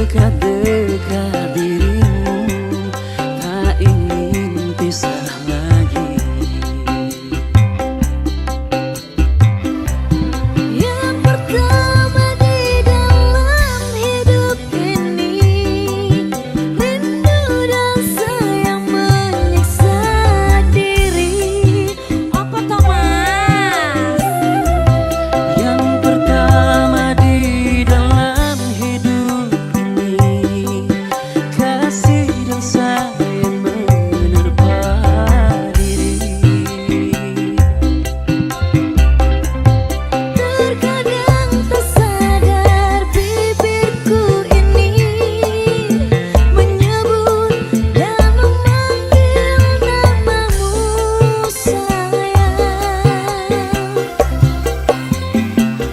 dekat-dekat dirimu, tak ingin pisah lagi. Yang pertama di dalam hidup ini, rindu dan sayang menyiksa diri. Apa Thomas? Yang pertama di dalam hidup ini, kasih dan sayang menerpa diri. Terkadang tak sadar bibirku ini menyebut dan memanggil namamu sayang.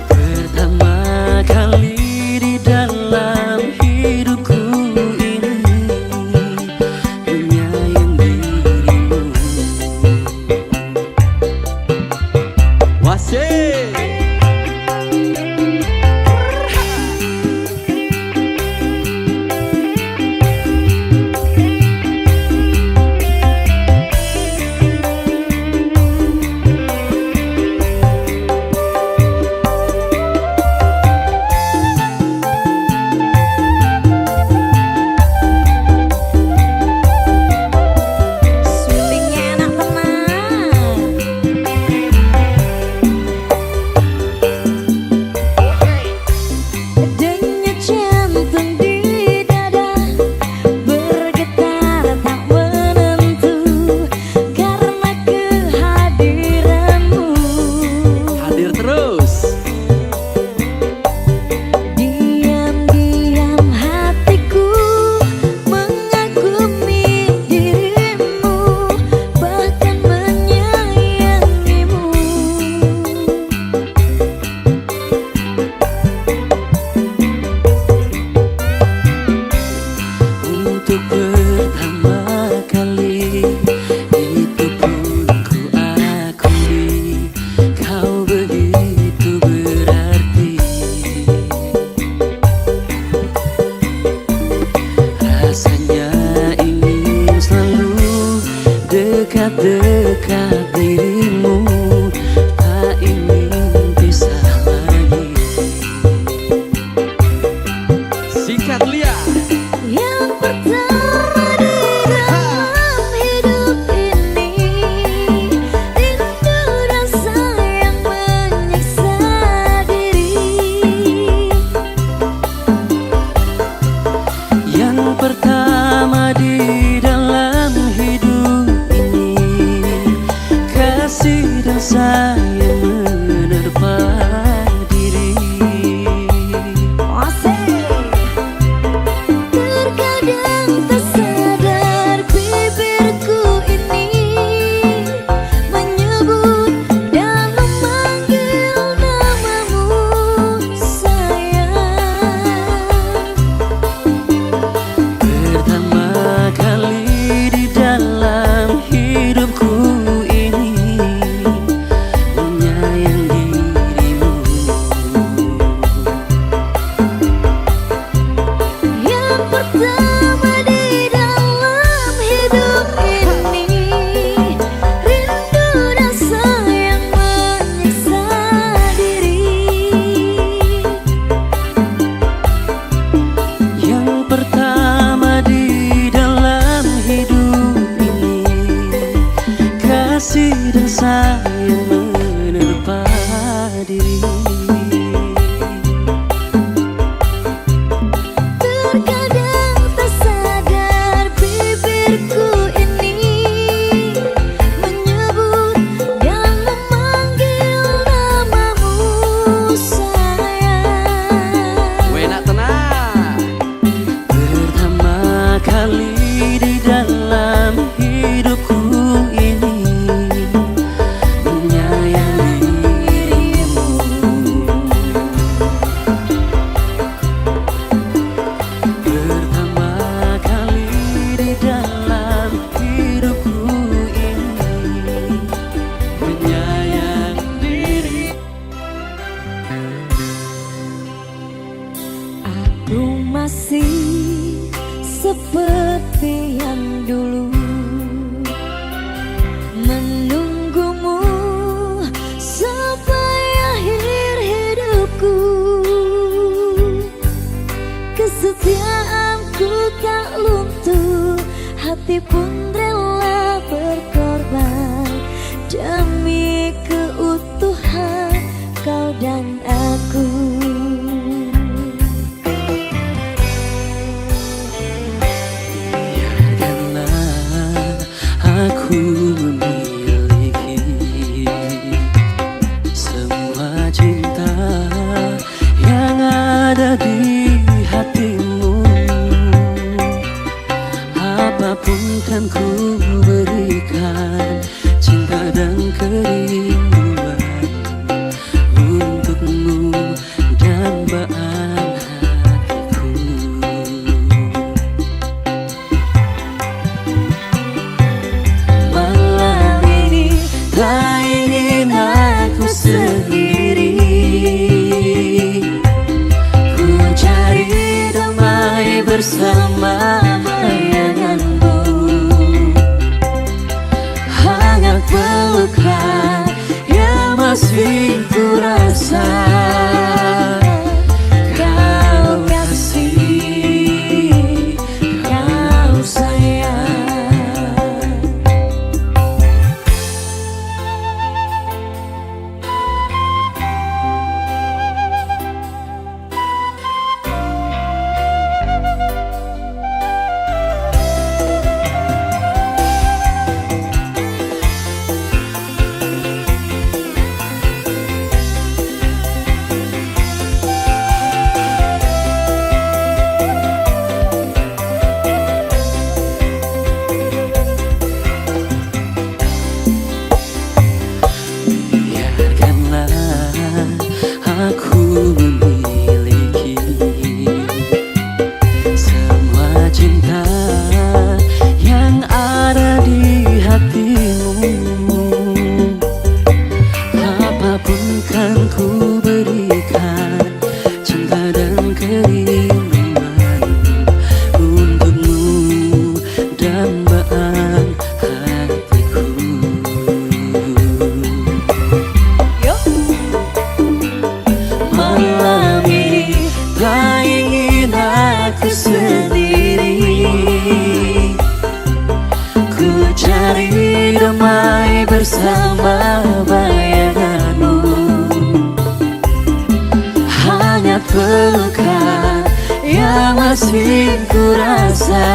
Pertama kali di dalam hidupku ini, menyayang dirimu. Wasih. Syutingnya enak tenang. Denyut jantung di dada bergetar tak menentu karena kehadiranmu. Hadir terus. Diam-diam hatiku mengagumi dirimu, bahkan menyayangimu. Untuk pertama kali itu pun ku akui, kau begitu berarti. Rasanya ingin selalu dekat-dekat dirimu, tak ingin pisah lagi. Sikat Lia. Yang pertama di dalam hidup ini, rindu dan sayang menyiksa diri. Yang pertama di dalam hidup ini, kasih dan sayang menerpa diri. Terkadang tak sadar bibirku ini menyebut dan memanggil namamu sayang. Pertama kali di dalam hidupku ini, menyayang dirimu. Yang pertama di dalam hidup ini, rindu dan sayang menyiksa diri. Yang pertama di dalam hidup ini, kasih dan sayang menerpa diri. Terkadang tak Ku masih seperti yang dulu menunggumu sampai akhir hidupku. Kesetiaanku tak luntur, hati pun rela berkorban demi keutuhan kau dan aku. Biarkanlah aku memiliki semua cinta yang ada di hatimu. Apapun kan ku berikan, cinta dan kerinduan untukmu, dambaan hatiku. Malam ini tak ingin aku sendiri, ku cari damai bersama bayanganmu. Hangat pelukan yang masih ku rasa, kau kasih, kau sayang. Biarkanlah aku memiliki semua cinta yang ada di hatimu. Apapun kan ku berikan, cinta dan kerinduan untukmu, dambaan hatiku. Malam ini tak ingin aku sendiri, ku cari damai bersama bayanganmu. Hangat pelukan yang masih ku rasa,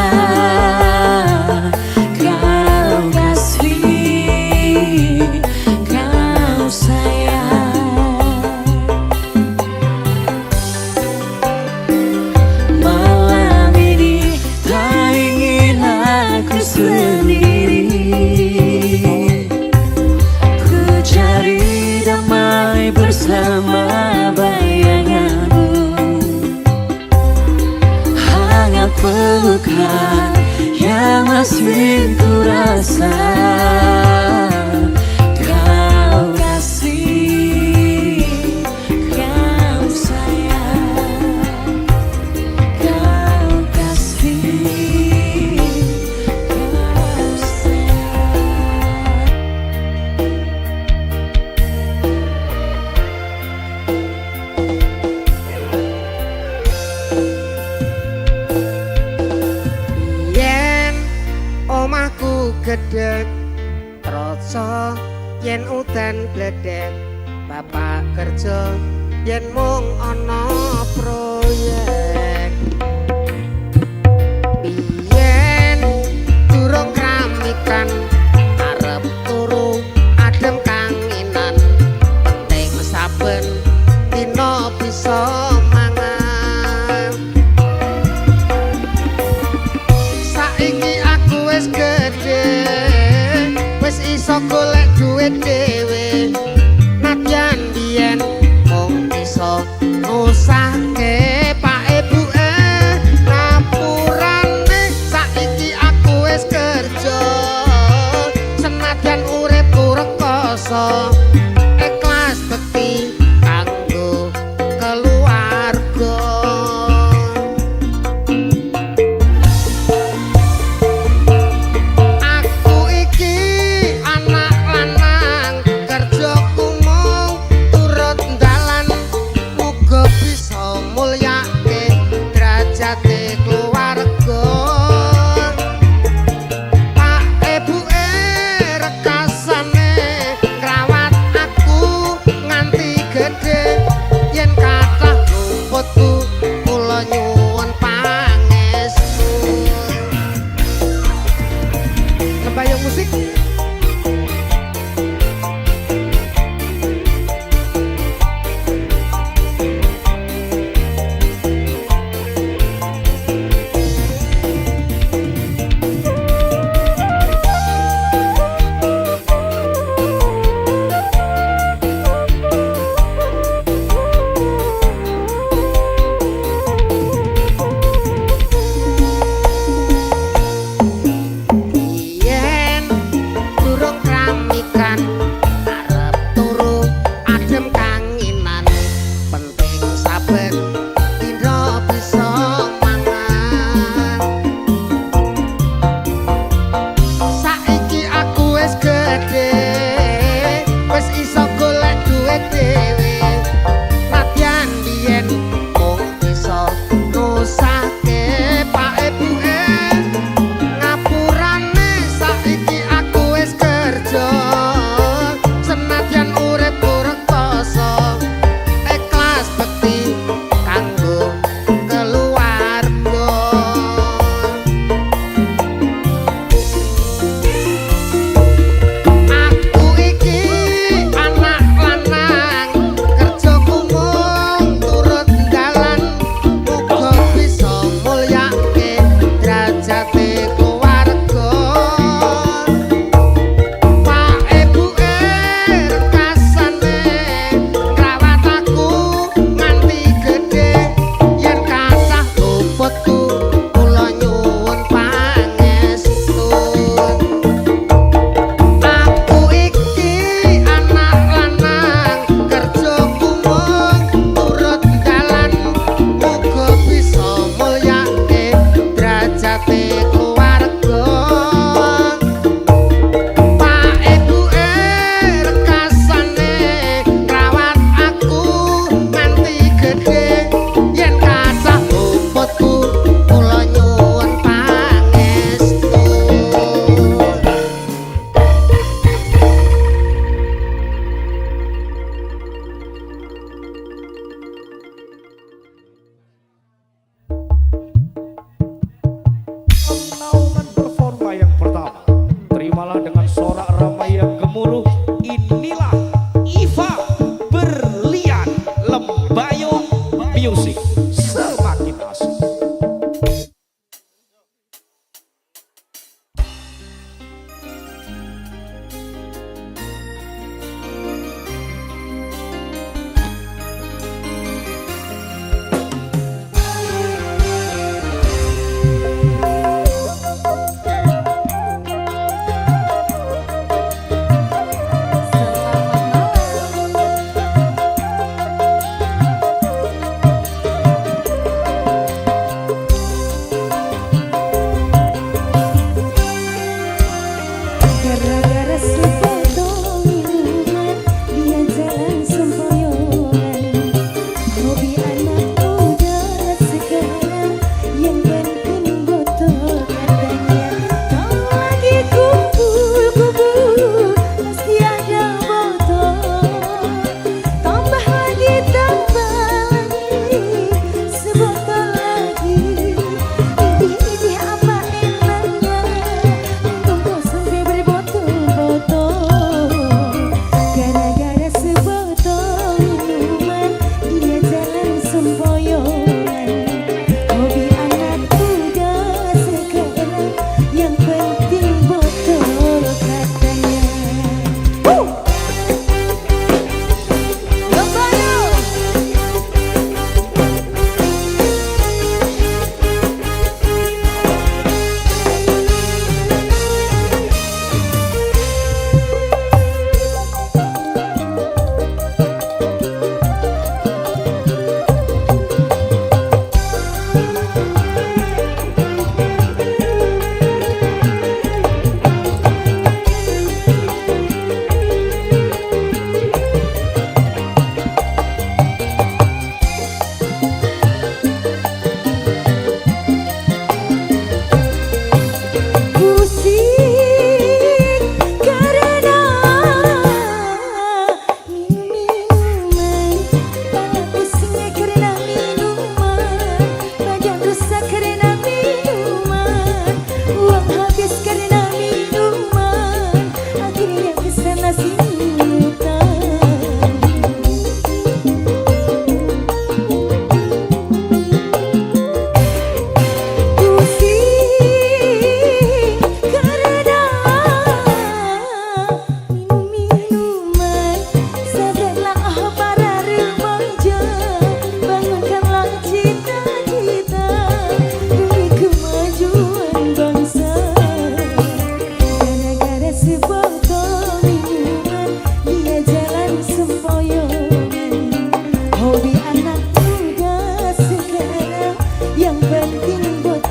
kau kasih, kau sayang. Malam ini tak ingin aku sendiri, ku cari damai bersama bayanganmu. Hangat pelukan yang masih ku rasa, kau kasih, kau sayang. Kau kasih, kau sayang. Yen omahku gedhe troso, yen udan bledek bapak kerja, yen mung ana proyek. Biyen durung kramikan arep turu adem kanginan, penting saben dina bisa mangan. Saiki aku wis gedhe, wis iso golek duit dhewe. Nadyan biyen mung iso ngusahke pak ibuke, ngapurane saiki aku wis kerja. Senadyan uripku rekoso, ikhlas bekti kanggo keluarga.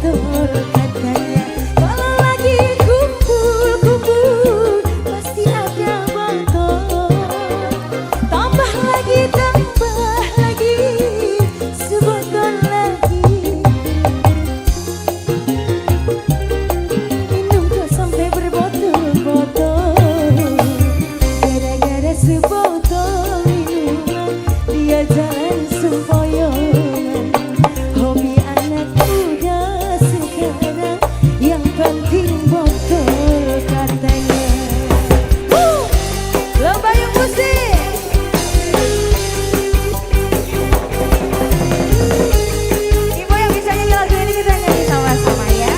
botol katanya. Kalau lagi kumpul-kumpul pasti ada botol. Tambah lagi sebotol lagi. Minum kok sampai berbotol-botol. Gara-gara sebotol minuman dia jalan sempoyongan. Hobi anak muda sekarang yang penting botol katanya. Lomba yang musik. Ibu yang bisa nyanyi lagu ini kita nyanyi sama-sama ya.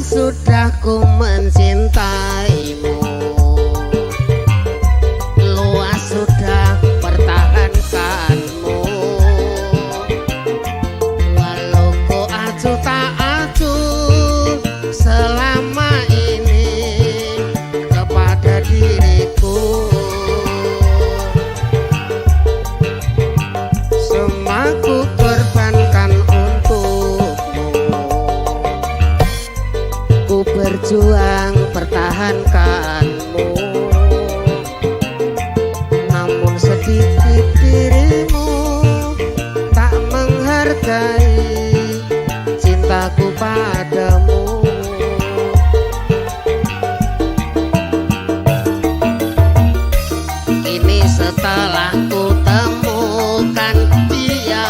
Sudah ku mencintaimu, luas sudah pertahankanmu. Walau ku acuh tak acuh selama ini kepada diriku, semua ku korbankan untukmu. Berjuang pertahankanmu, namun sedikit dirimu tak menghargai cintaku padamu. Kini setelah ku temukan dia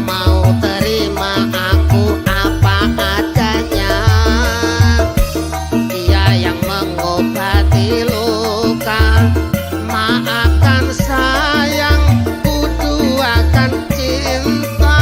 mau terima aku apa adanya, dia yang mengobati luka, maafkan sayang, ku duakan cinta.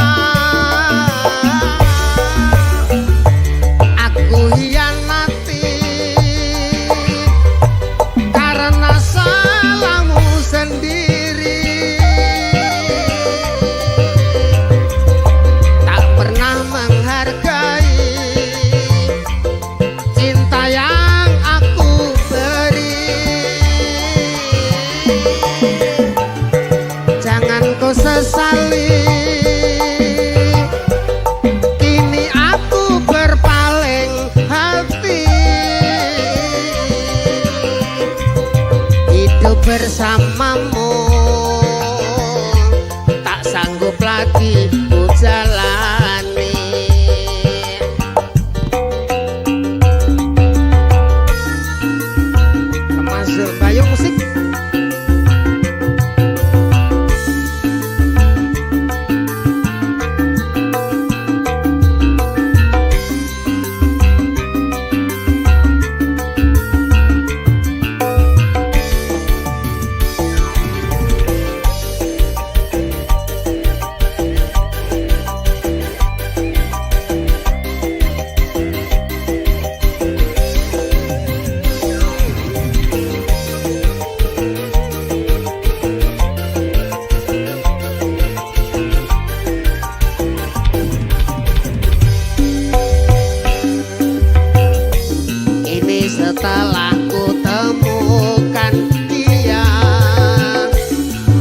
lagi ku jalani. Masuk kayu musik. Setelah ku temukan dia,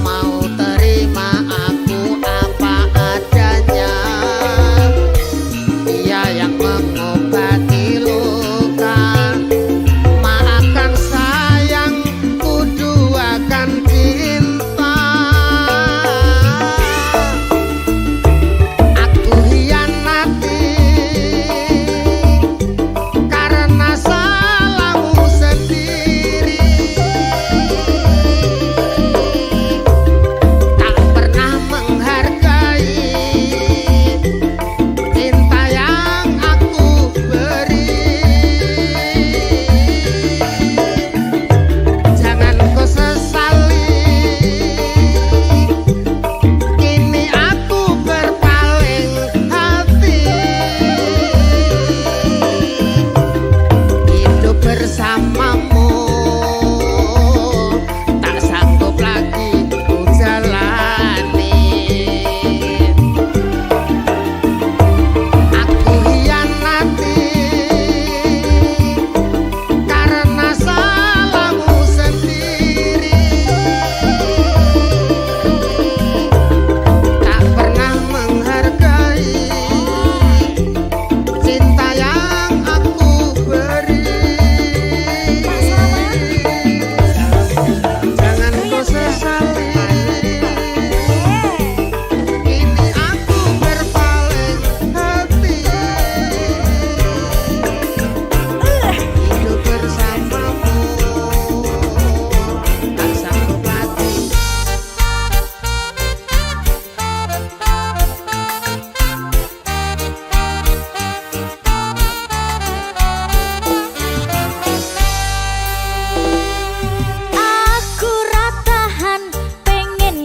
mau terima aku apa adanya. Dia yang mengobati luka, maafkan sayang, ku duakan cinta. Aku hianati karena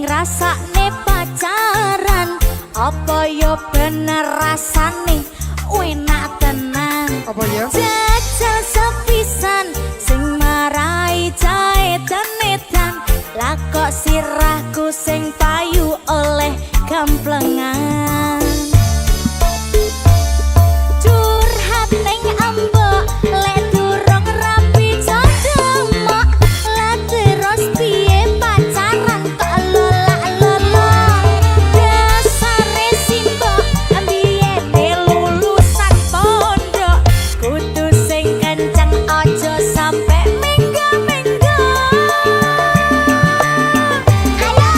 rasane pacaran, apa yo bener rasane enak tenan. Apa ya? Jajal sepisan sing marai jae denetan, lah kok sirahku sing payu oleh gamplengan. Curhat ning ambek lek durung rapi jodoh, lah terus piye pacaran kok lola-lola. Dasare simbok ambiyene lulusan pondok, kudu sing kenceng aja sampe mingga-mingga. Ayo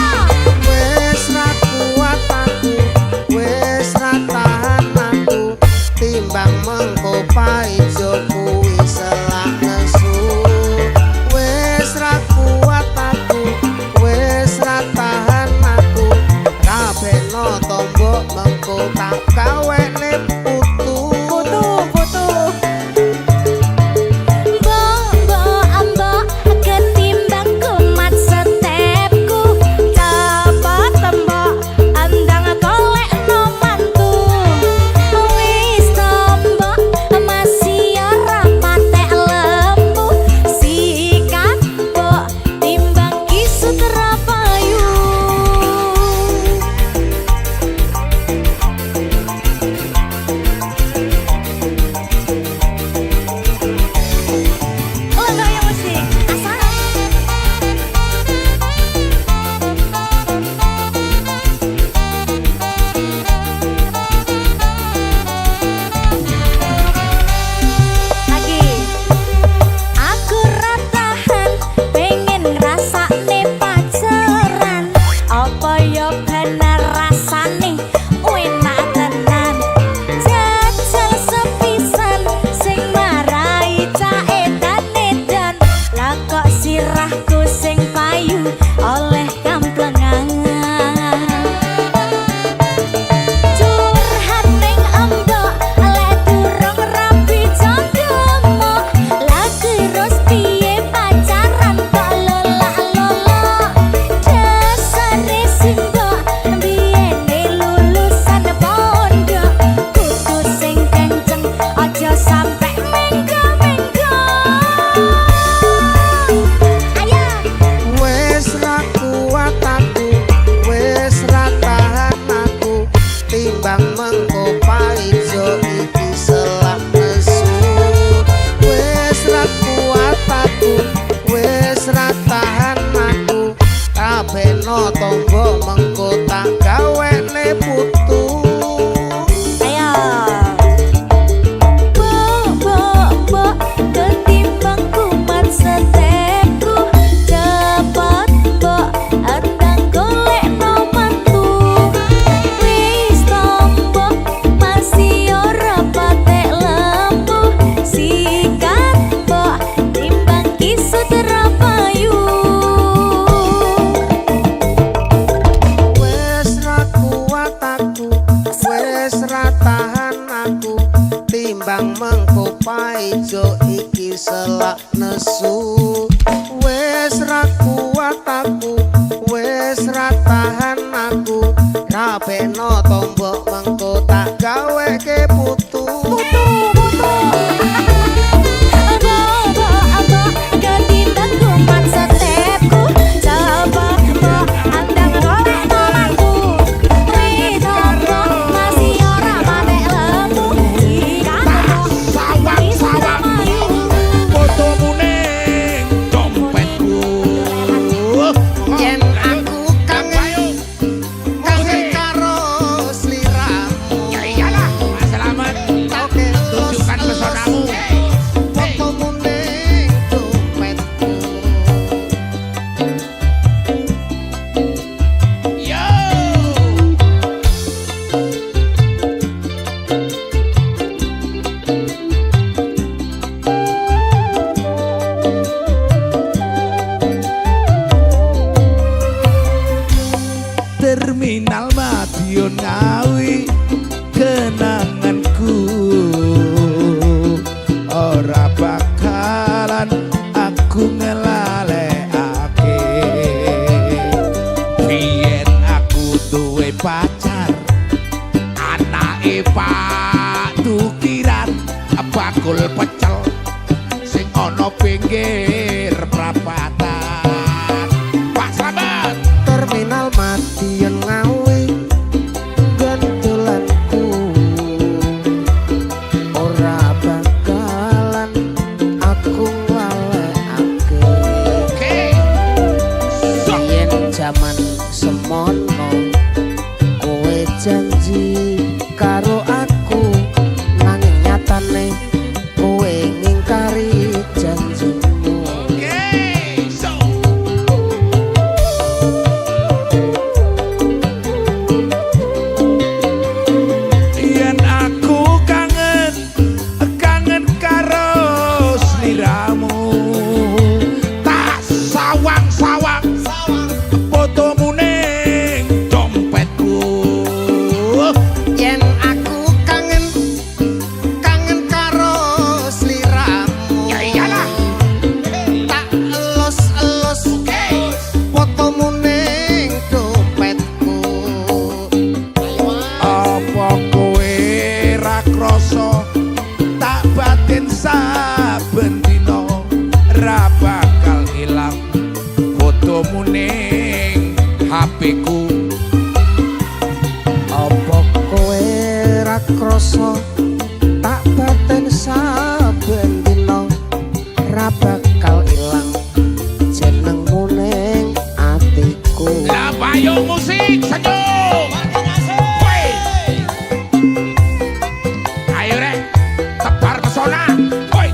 Wes ra kuat aku, wes ra tahan aku, timbang mengko paijo kuwi selak nesu. Wes ra kuat aku, wes ra tahan aku, kabehno tombok mengko tak gawene putu. Mbok ambok ketimbang kumat setepku, cepet tembok andang golek no mantu. Wis tombok masih ora patek lembu, sikat mbok timbang kisut rapayu. paijo iki selak nesu wis ra kuat aku wis ra tahan aku ra beno tombok mengko tak gaweke putu Ketimbang kumat setepku coba mbok andang golek nomanku Ridho masih ora matek lembu jika Sawang-sawang fotomu ning dompetku yen aku kangen kangen karo sliramu ya iyalah Mas Slamet oke tunjukkan pesonamu fotomu ning dompetku yo Terminal Madiun Ngawi kenanganku ora bakalan aku ngelalekake biyen aku duwe pacar anake Pak Tukiran bakul pecel sing ana pinggir prapatan Pak Slamet terminal Madiun Ngawi gantulanku ora bakalan aku ngalekake oke sok yen jaman semono kowe janji karo aku nanging nyatane kowe ngingkari janjimu oke sok yen aku kangen kangen karo sliramu tak sawang-sawang fotomu ning dompetku yen aku kangen kangen karo sliramu ya iyalah tak elus-elus fotomu ning dompetku apa kowe ra krasa tak batin saben dina ra bakal ilang fotomu ning HP-ku apa kowe ra krasa tak baten saben dina ra bakal ilang jenengmu ning atiku lah payung musik senyum Woi. Ayo rek tebar pesona Woi.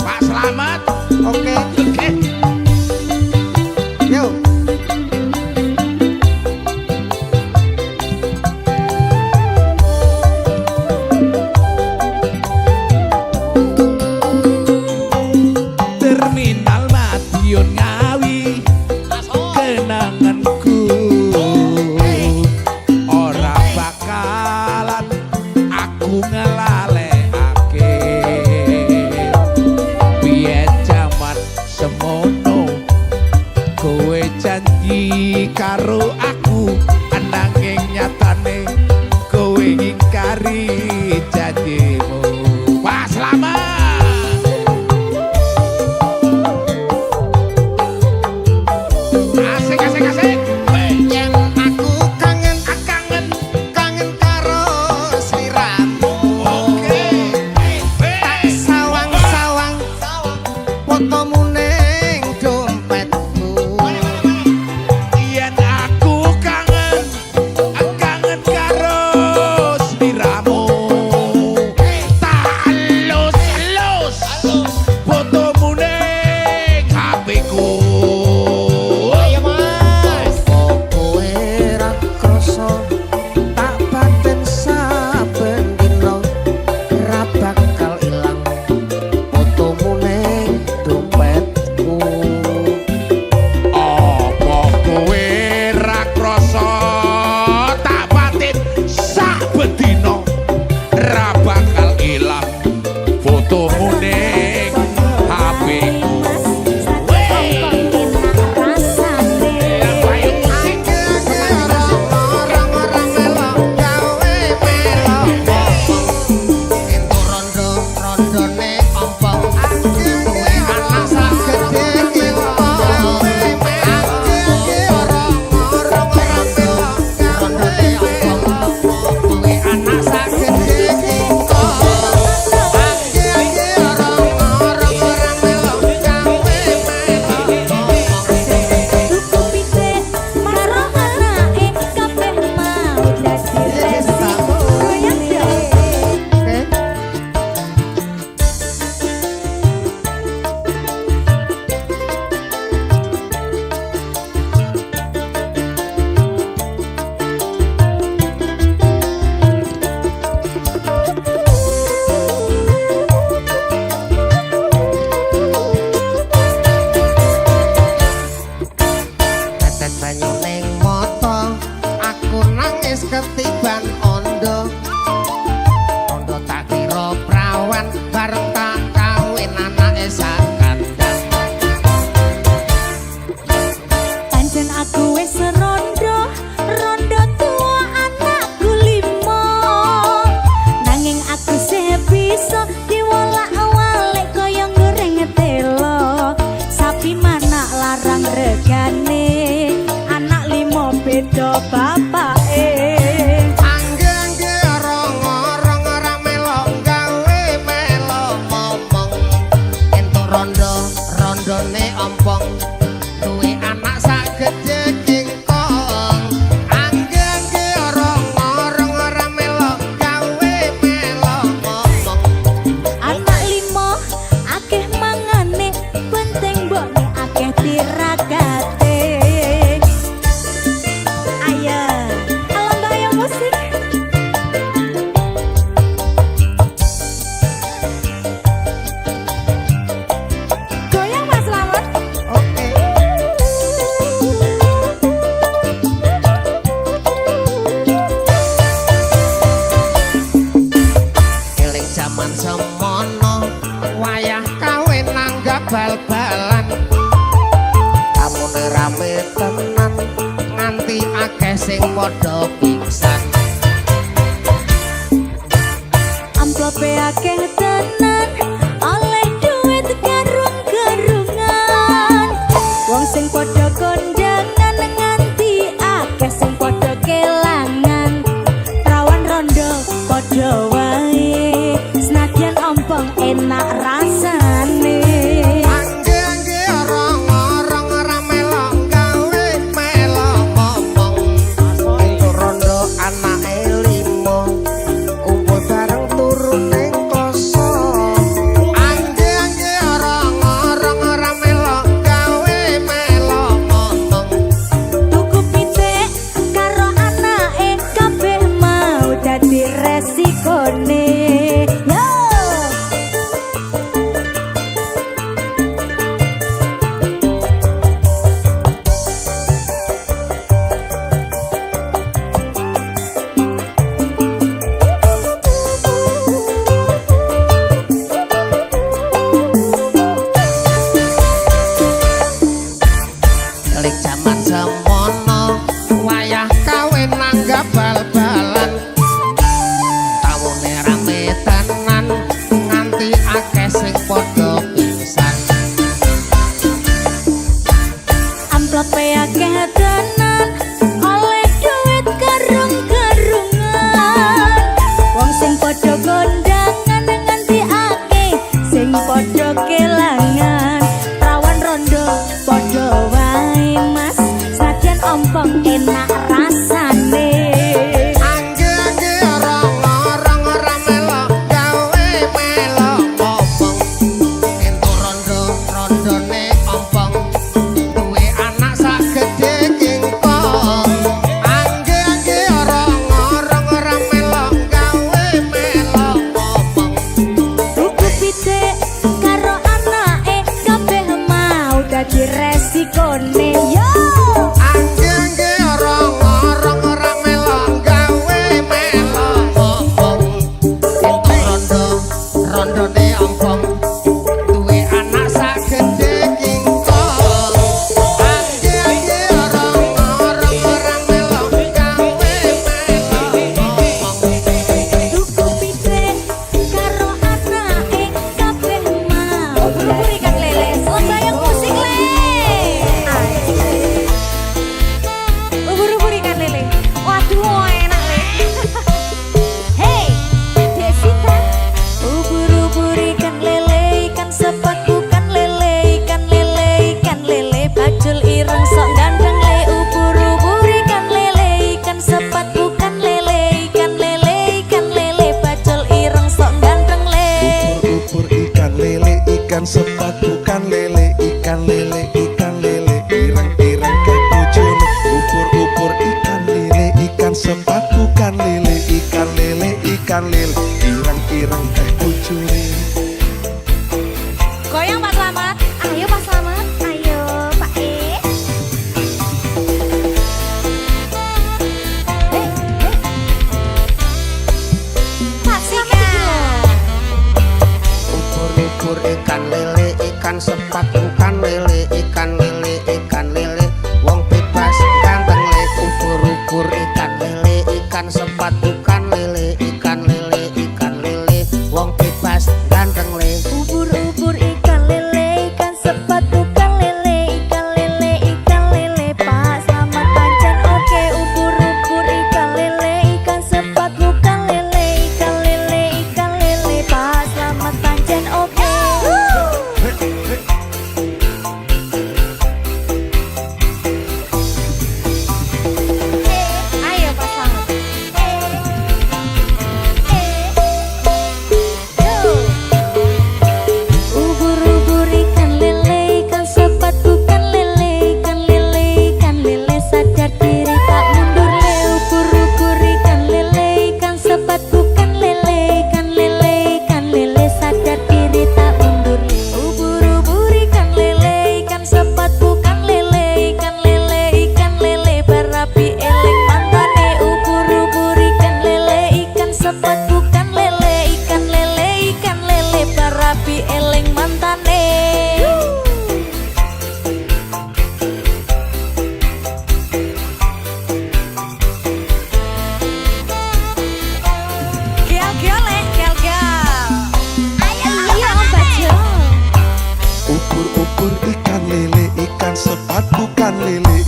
Pak Slamet oke oke yuk Terminal Madiun Ngawi kenanganku ora bakalan aku ngelalekake biyen jaman semono kowe janji karo aku ananging nyatane kowe ngingkari janjimu Pak Slamet asik asik asik yen aku kangen kangen kangen karo sliramu oke tak sawang-sawang fotomu ning dompetku yen aku kangen kangen karo sliramu ketiban ondo ondo tak kira prawan bareng tak kawin anake sak kandang Pancen aku wis rondo rondo tua anakku 5 nanging aku sih bisa diwolak-walik kaya goreng telo sapi mana larang regane anak 5 beda bapake angge-angge rong-rong ora melok gawe melo momong entuk rondone ompong duwe anak sak gedhe kingkong angge-angge rong-rong ora melok gawe melo momong anak 5 akeh mangane penting mbokne akeh tiragate ayo alambaya musik goyang Mas Slamet oke eling jaman semono wayah kawin nanggap bal-balan amune rame tenan nganti akeh sing padha pingsan amplope akeh tenan oleh duit garung-garungan wong sing padha kondangan nganti akeh sing padha kelangan prawan rondo padha wae senadyan ompong enak rasane angge-angge rong-rong ora melok gawe melo momong entuk rondo anake 5 kumpul bareng turu ning koso angge-angge rong-rong ora melok gawe melo momong tuku pitik karo anake kabeh mau dadi resikone yo eling jaman semono wayah kawin nanggap bal-balan tamune rame tenan nganti akeh sing padha pingsan amplope akeh tenan oleh duit garung-garungan wong sing padha kondangan nganti akeh sing padha kelangan prawan rondo padha wae mas sadyan ompong enak rasane angge-angge rong-rong ora melok gawe melo momong entuk rondone ompong duwe anak sak gedhe kingkong angge-angge rong-rong ora melok gawe melo momong tuku pitik karo anake kabeh mau dadi resikone yo angge-angge rong-rong ora melok gawe melo momong entuk rondone ompong duwe anak sak gedhe kingkong angge-angge rong-rong ora melok gawe melo momong tuku pitik karo anake kabeh mau buru-buru ikan lele lembayang musik le buru-buru ikan lele waduh enak le hey Desita ubur-ubur ikan lele ikan sepat bukan lele ikan lele ikan lele bajul ireng sok gandeng le ubur-ubur ikan lele ikan sepat bukan lele ikan lele ikan lele bajul ireng sok gandeng le Ubur ikan lele ikan sepat bukan lele ikan lele ireng-ireng kayak bojone ubur ikan lele ikan sepat bukan lele ikan lele ireng-ireng kayak bojone goyang Pak Slamet ayo Pak Slamet ayo Pak E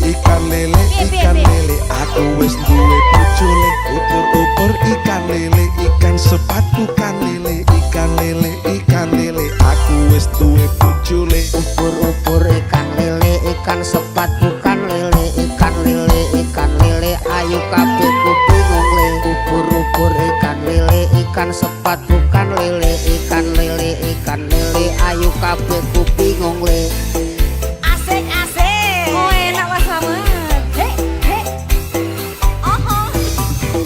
ikan lele ikan lele aku wis duwe bojone ubur-ubur ikan lele ikan sepatu kan lele ikan lele ikan lele aku wis duwe bojone ubur-ubur ikan lele ikan sepat bukan lele ikan lele ikan lele ayu kabeh ku bingung le ubur-ubur ikan lele ikan sepat bukan lele ikan lele ikan lele ayu kabeh ku bingung le Asik asik. Oh enak Mas Slamet. Hei hei. Oh oh.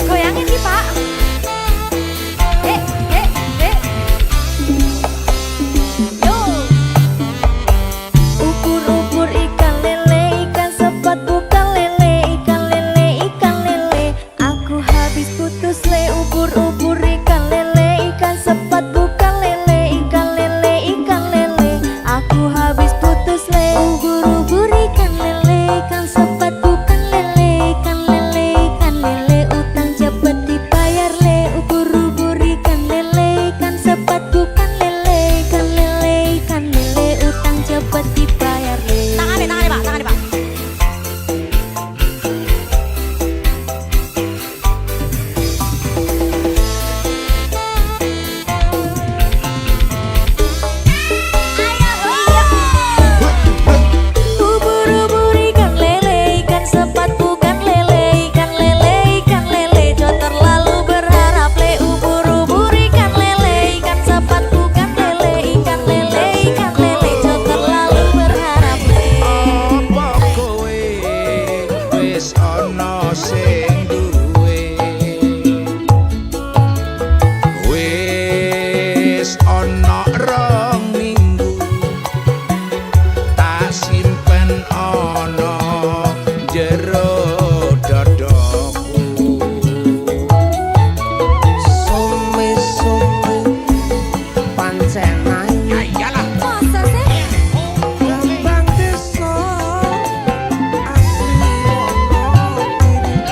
Goyangin nih Pak. Hei hei hei. Yo. Ubur-ubur ikan lele ikan sepat bukan lele ikan lele ikan lele. Aku habis putus le ubur-ubur ikan lele ikan sepat bukan lele ikan lele ikan lele. Aku habis putus le ubur-ubur ikan lele ikan sepat bukan lele ikan lele ikan lele utang cepet dibayar le ubur-ubur ikan lele ikan sepat bukan lele ikan lele ikan lele utang cepet dibayar le. Tangannya Pak, tangannya Pak. Ubur-ubur ikan lele ikan sepat bukan lele ikan lele ikan lele jangan terlalu berharap le ubur-ubur ikan lele ikan sepat bukan lele ikan lele ikan lele jangan terlalu berharap le. Apa kowe wis ana sing duwe wis ana rong minggu tak simpen ana jero dadaku sume-sume pancen ayu ya iyalah Masa sih? lambang desa asli Wonogiri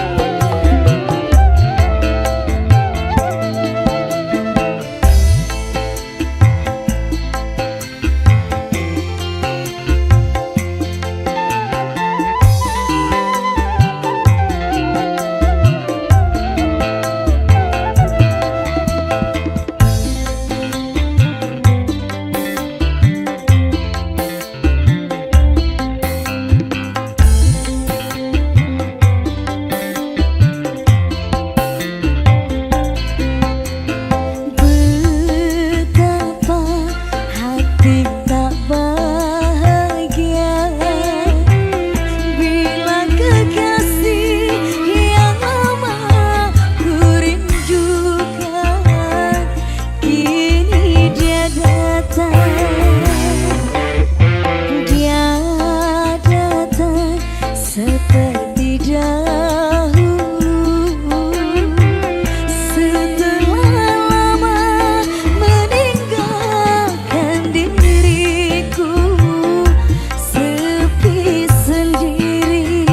Betapa hati tak bahagia bila kekasih yang lama ku rindukan kini dia datang seperti dahulu setelah lama meninggalkan diriku sepi sendiri.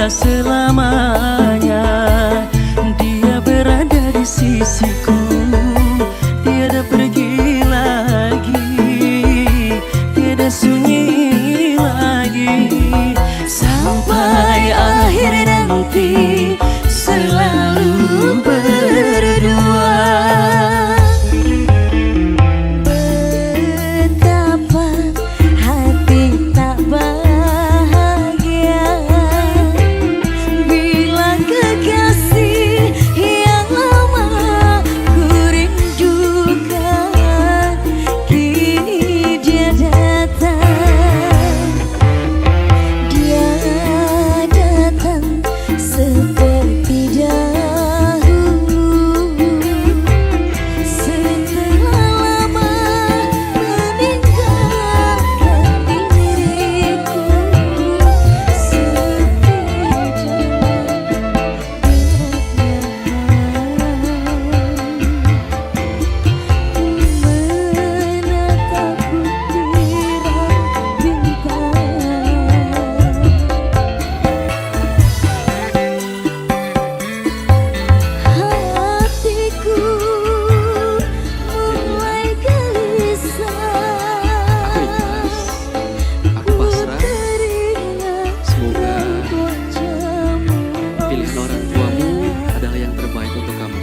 selamanya. Dia berada di sisiku, tiada pergi lagi, tiada sunyi lagi. Sampai akhir nanti selalu berdua. Betapa hati tak bahagia bila kekasih yang lama ku rindukan kini dia datang. Dia datang seperti dahulu setelah lama meninggalkan diriku. Menatap butiran bintang. Hatiku mulai gelisah. Aku ikhlas, aku pasrah. Semoga pilihan orang tuamu adalah yang terbaik untuk kamu.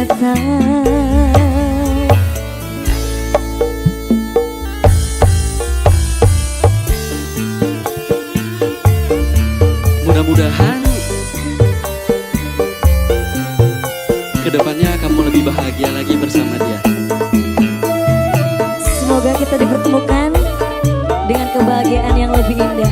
kata. Mudah-mudahan kedepannya kamu lebih bahagia lagi bersama dia. Semoga kita dipertemukan dengan kebahagiaan yang lebih indah.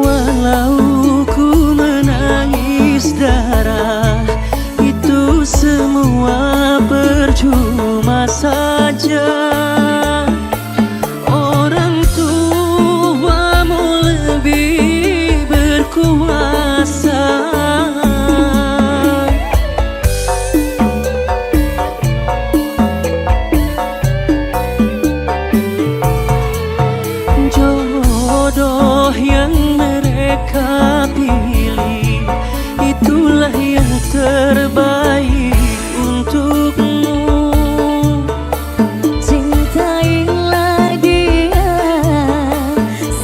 Walau ku menangis darah, itu semua percuma saja. Orang tuamu lebih berkuasa. Jodoh yang mereka pilih, itulah yang terbaik untukmu. Cintailah dia,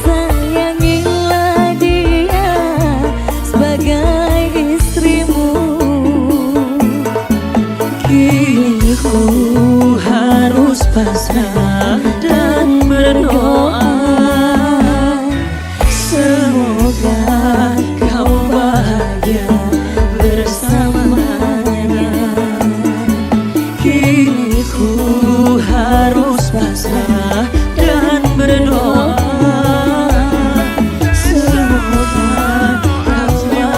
sayangilah dia sebagai istrimu. Kini ku harus pasrah dan berdoa, semoga kau bahagia bersamanya. Kini ku harus pasrah dan berdoa, semoga kau bahagia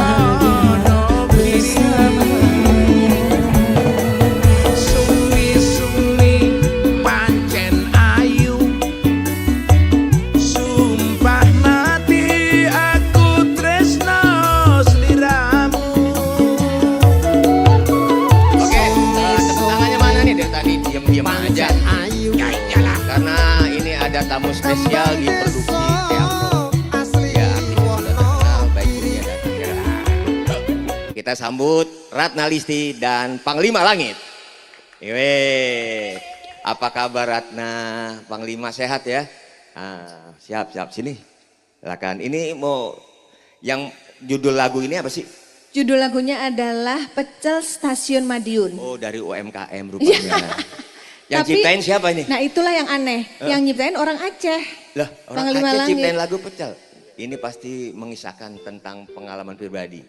bersamanya. Sumi-sumi pancen ayu, sumpah mati aku tresno sliramu. Oke, tepuk tangannya mana nih? Dari tadi diem-diem aja. Ayu. Ya iyalah. Karena ini ada tamu spesial di produksi teatro. Ya, artinya sudah terkenal baik dunia dan akhirat. Kita sambut Ratna Listi dan Panglima Langit. Iwe, apa kabar Ratna? Panglima sehat ya? Ah, siap sini. Silakan. Ini mau yang judul lagu ini apa sih? Judul lagunya adalah Pecel Stasiun Madiun. Oh, dari UMKM rupanya. Yang ciptain siapa ini? Nah itulah yang aneh, yang nyiptain orang Aceh. Lah, orang Panglima Aceh Langit. ciptain lagu pecel. Ini pasti mengisahkan tentang pengalaman pribadi.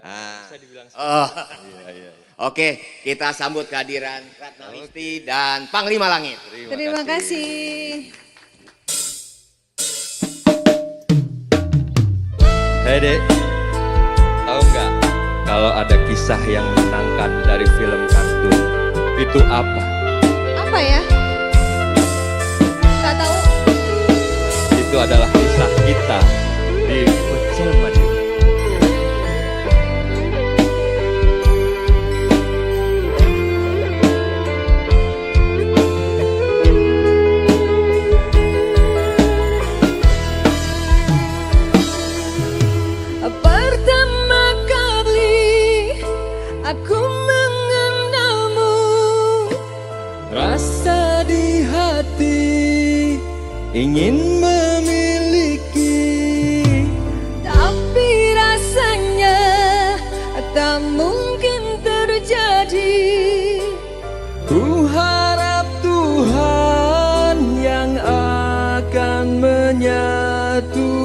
Bisa dibilang Oke, kita sambut kehadiran Ratna Listi dan Panglima Langit. Terima kasih. Hei dek, tahu nggak kalau ada kisah yang menyenangkan dari film kartun itu apa? Apa ya? Tak tahu. Itu adalah kisah kita di Pecel Madiun. Pertama kali aku mengenalmu, rasa di hati ingin memiliki, tapi rasanya tak mungkin terjadi. Ku harap Tuhan yang akan menyatukan.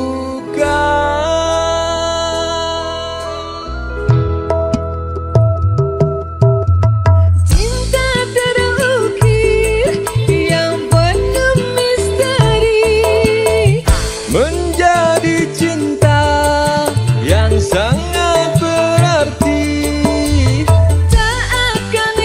Cinta terukir yang penuh misteri, menjadi cinta yang sangat berarti. Tak akan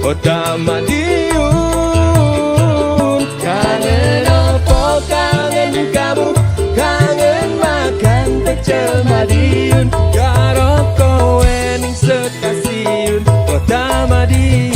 Kota Madiun. Kangen opo kangen kamu, kangen makan pecel Madiun, karo kowe ning stasiun Kota Madiun.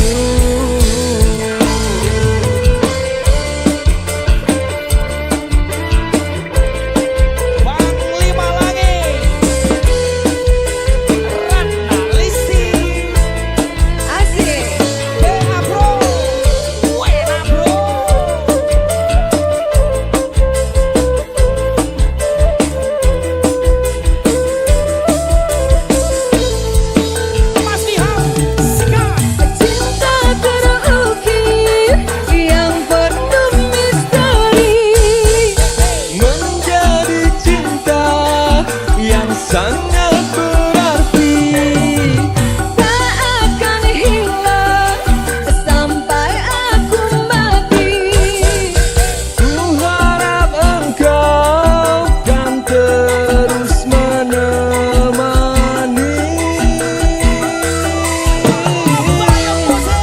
Sangat berarti, tak akan hilang sampai aku mati. ku harap engkau kan terus menemani.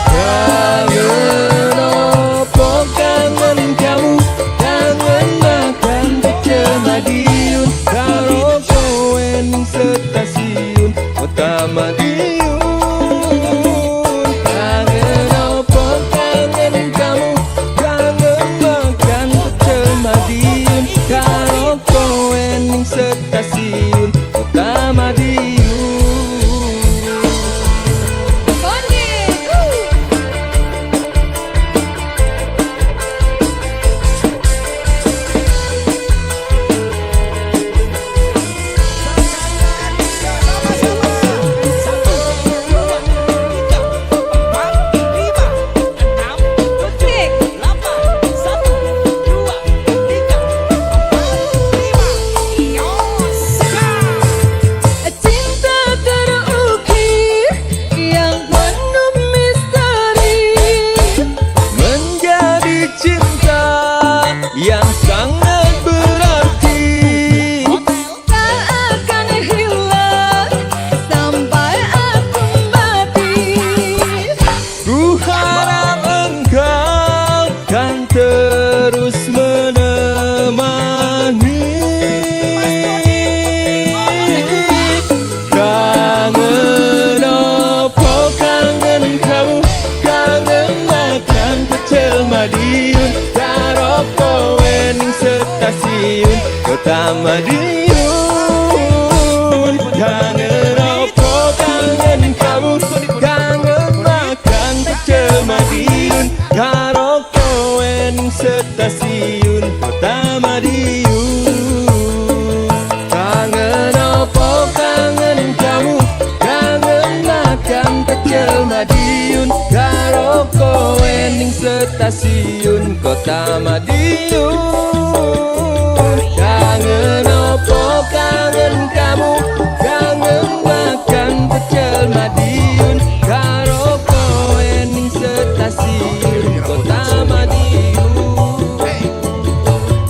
Kangen opo kangen kamu, kangen makan pecel Madiun, karo kowe ning stasiun Kota Madiun. Kangen opo kangen kamu, kangen makan pecel Madiun, karo kowe ning stasiun Kota Madiun. Kondi. Cinta terukir yang penuh misteri, Menjadi cinta yang sangat berarti, tak akan hilang sampai aku mati. ku harap engkau kan terus menemani. Kangen opo kangen kamu, kangen makan pecel Madiun, karo kowe ning stasiun Kota Madiun. Kangen opo kangen kamu, kangen makan pecel Madiun, karo kowe ning stasiun Kota Madiun. Kangen opo kangen kamu, kangen makan pecel Madiun, karo kowe ning stasiun Kota Madiun. Kangen opo kangen kamu, kangen makan pecel Madiun, karo kowe ning stasiun Kota Madiun,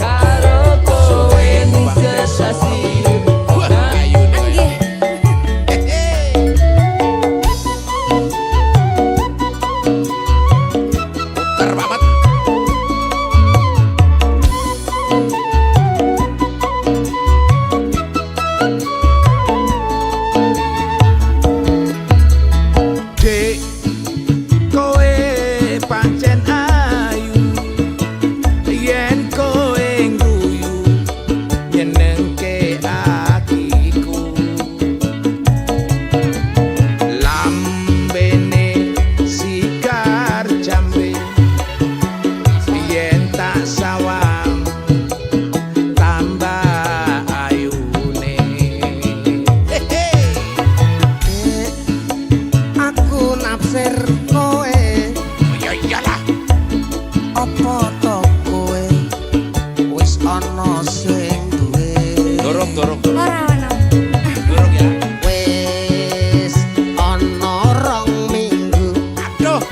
karo kowe ning stasiun Kota Terbabat. Dek, kowe pancen ayu, yen kowe guyu nyenengke atiku. Lambene sigar jambe, yen tak sawang tambah ayune. Aku naksir kowe, Ya iyalah. apa to kowe wis ana sing duwe. Dorong. Ora ono. Wis ana rong minggu Aduh,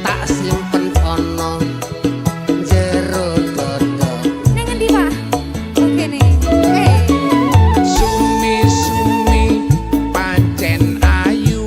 tak simpen ana jero dodo. Nang endi, Pak? Oke nih. sumi-sumi pancen ayu.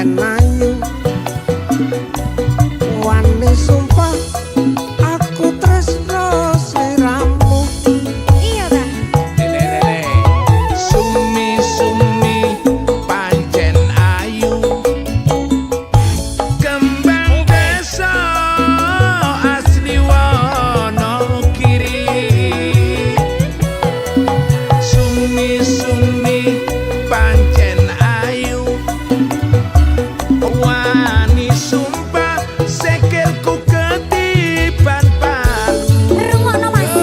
pancen ayu wani sumpah aku tresno sliramu. Iya ta? Lele sumi pancen ayu kembang desa asli Wonokiri. Sumi pancen ayu wani sumpah sikilku ketiban palu. Rungokno Mas.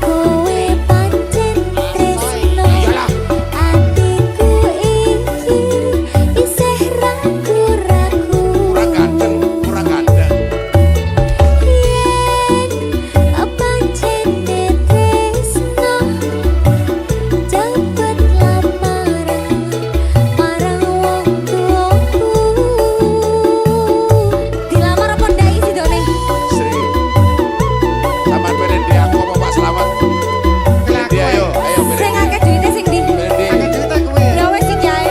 Kowe pancen tresno atiku iki isih ragu-ragu. Ora gandeng Yen pancen tresno cepet lamaran marang wong tuaku. Dilamar apa ndak isi done? Sri sampean pengen di aku apa Pak Slamet? Di ayo Sing pengen akeh duite sing ndi? di Cerita kowe. Ya wis sing jae.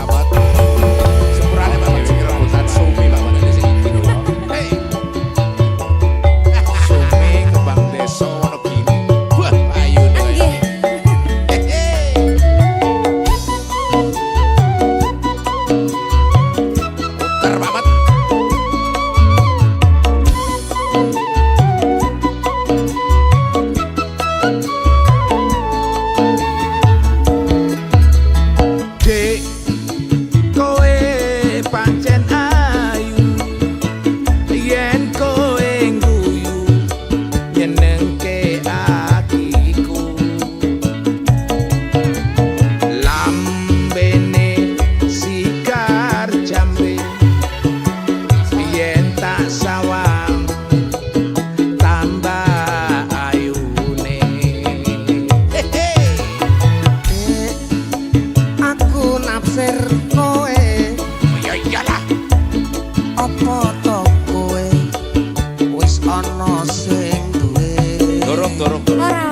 Slamet sepurane banget sing rebutan Sumi Bapak dari sini. Hei Sumi kembang desa Wonokiri. Wah ayu nih. Nggih. Terbabat. Dek, kowe pancen ayu, yen kowe guyu nyenengke atiku. Lambene sikar jambe, yen tak sawang tambah ayune. Hehe. Aku naksir kowe Ya iyalah. apa to kowe wis ana sing duwe. Dorong. Ora